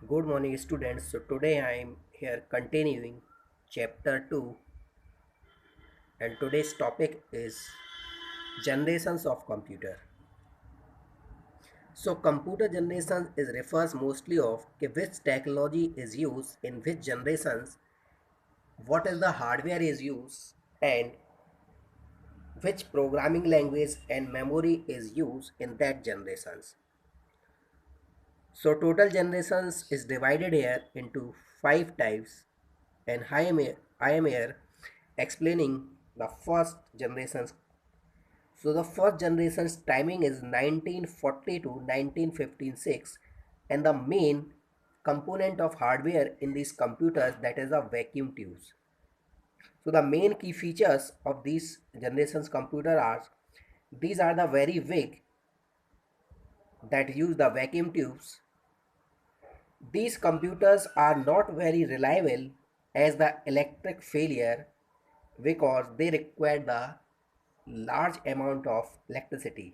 Good morning, students. So today I am here continuing chapter 2, and today's topic is generations of computer. So computer generation is refers mostly of which technology is used in which generations, what is the hardware is used, and which programming language and memory is used in that generations. So total generations is divided here into five types, and I am here explaining the first generations. So the first generation's timing is 1940 to 1956, and the main component of hardware in these computers, that is a vacuum tubes. So the main key features of these generations computer are these are the very big that use the vacuum tubes. These computers are not very reliable as the electric failure because they require the large amount of electricity.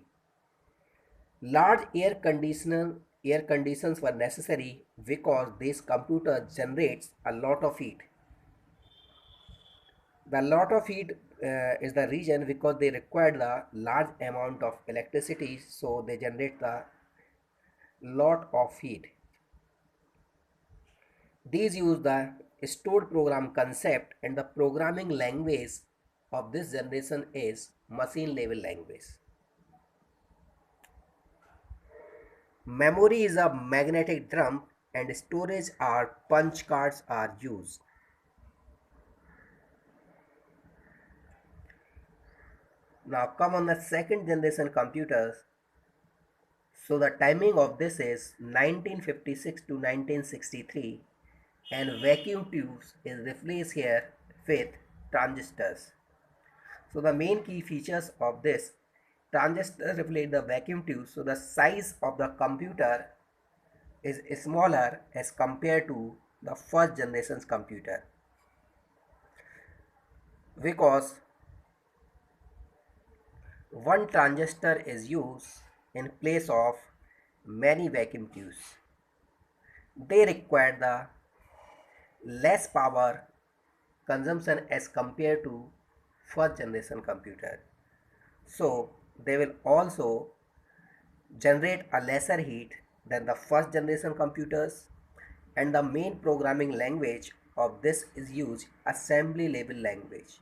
Large air conditions were necessary because this computer generates a lot of heat. The lot of heat is the reason because they require the large amount of electricity, so they generate the lot of heat. These use the stored program concept, and the programming language of this generation is machine level language. Memory is a magnetic drum and storage or punch cards are used. Now come on the second generation computers. So the timing of this is 1956 to 1963, and vacuum tubes is replaced here with transistors. So the main key features of this transistor replace the vacuum tube. So the size of the computer is smaller as compared to the first generation's computer because one transistor is used in place of many vacuum tubes. They require the less power consumption as compared to first generation computer. So they will also generate a lesser heat than the first generation computers, and the main programming language of this is used assembly level language.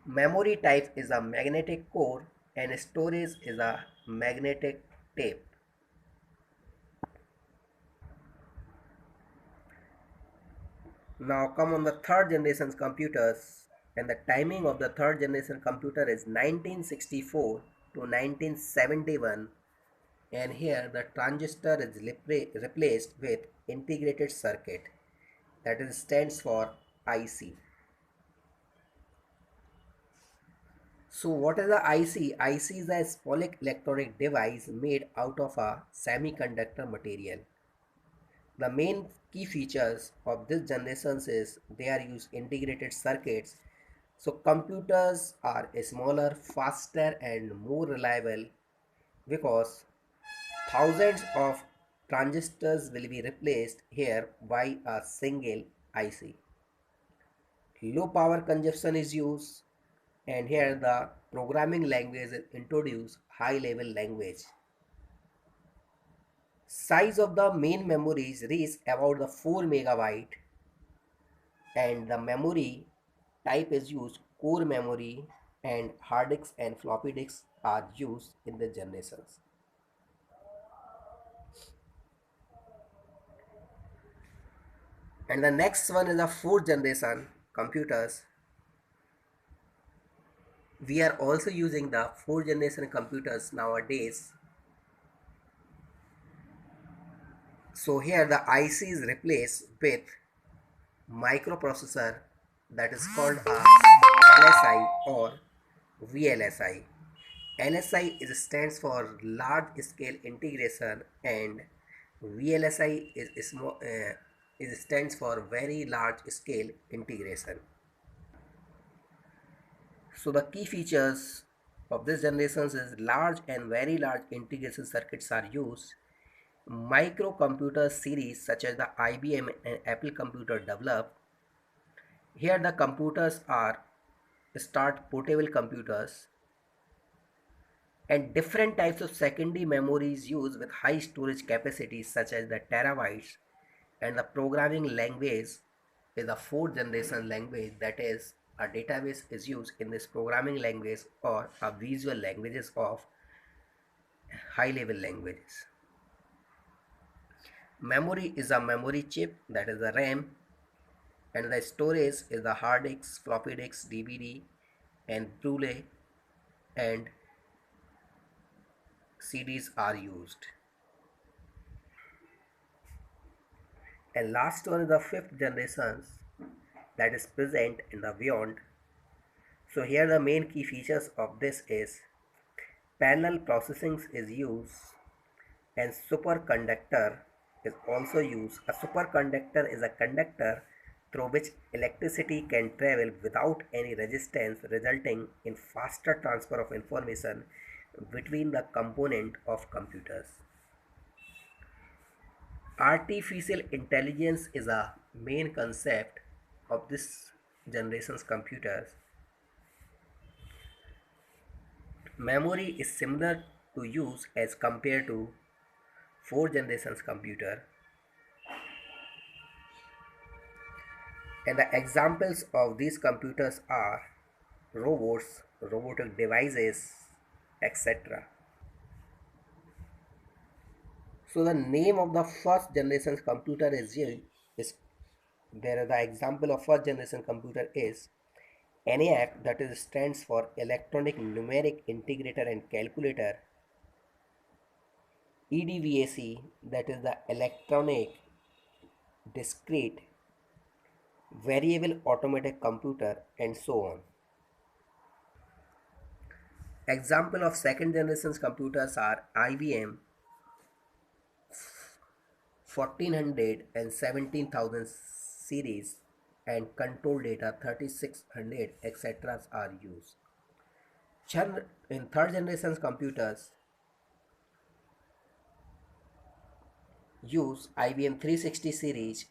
Memory type is a magnetic core and storage is a magnetic tape. Now come on the third generation computers, and the timing of the third generation computer is 1964 to 1971, and here the transistor is replaced with integrated circuit, that is stands for IC. So what is the IC? IC is a small electronic device made out of a semiconductor material. The main key features of this generation is they are used integrated circuits. So computers are smaller, faster and more reliable because thousands of transistors will be replaced here by a single IC. Low power consumption is used, and here the programming language is introduced high level language. Size of the main memories reach about the 4 megabyte, and the memory type is used core memory, and hard disks and floppy disks are used in the generations. And the next one is the fourth generation computers. We are also using the fourth generation computers nowadays. So here the IC is replaced with microprocessor, that is called a LSI or VLSI. LSI is stands for large scale integration, and VLSI is stands for very large scale integration. So the key features of this generation is large and very large integration circuits are used. Microcomputer series such as the IBM and Apple computer developed. Here the computers are start portable computers and different types of secondary memories used with high storage capacities such as the terabytes, and the programming language is a fourth generation language, that is a database is used in this programming language or a visual languages of high level languages. Memory is a memory chip, that is the RAM, and the storage is the hard disk, floppy disk, DVD, and Blu-ray and CDs are used. And last one is the fifth generations, that is present in the beyond. So here the main key features of this is parallel processing is used and superconductor is also used. A superconductor is a conductor through which electricity can travel without any resistance, resulting in faster transfer of information between the component of computers. Artificial intelligence is a main concept of this generation's computers. Memory is similar to use as compared to fourth generation's computer, and the examples of these computers are robots, robotic devices, etc. So the name of the first generation computer is there. The example of first generation computer is ENIAC, that is stands for Electronic Numeric Integrator and Calculator. EDVAC, that is the Electronic Discrete Variable Automatic Computer, and so on. Example of second generation computers are IBM 1400 and 17,000 series and control data 3600 etc. are used. In third generation computers use IBM 360 series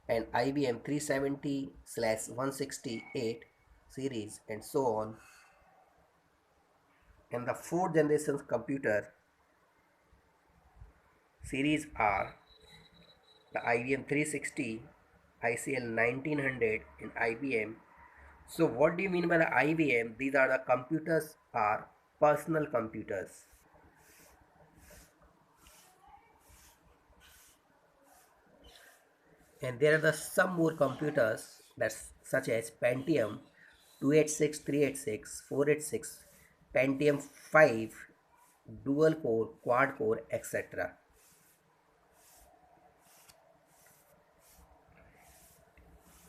and IBM 370/168 series and so on. And the fourth generation computer series are the IBM 360, ICL 1900 and IBM. So what do you mean by the IBM? These are the computers are personal computers. And there are some more computers that's such as Pentium 286, 386, 486, Pentium 5, dual core, quad core, etc.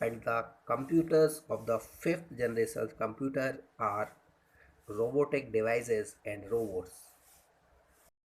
And the computers of the fifth generation computer are robotic devices and robots.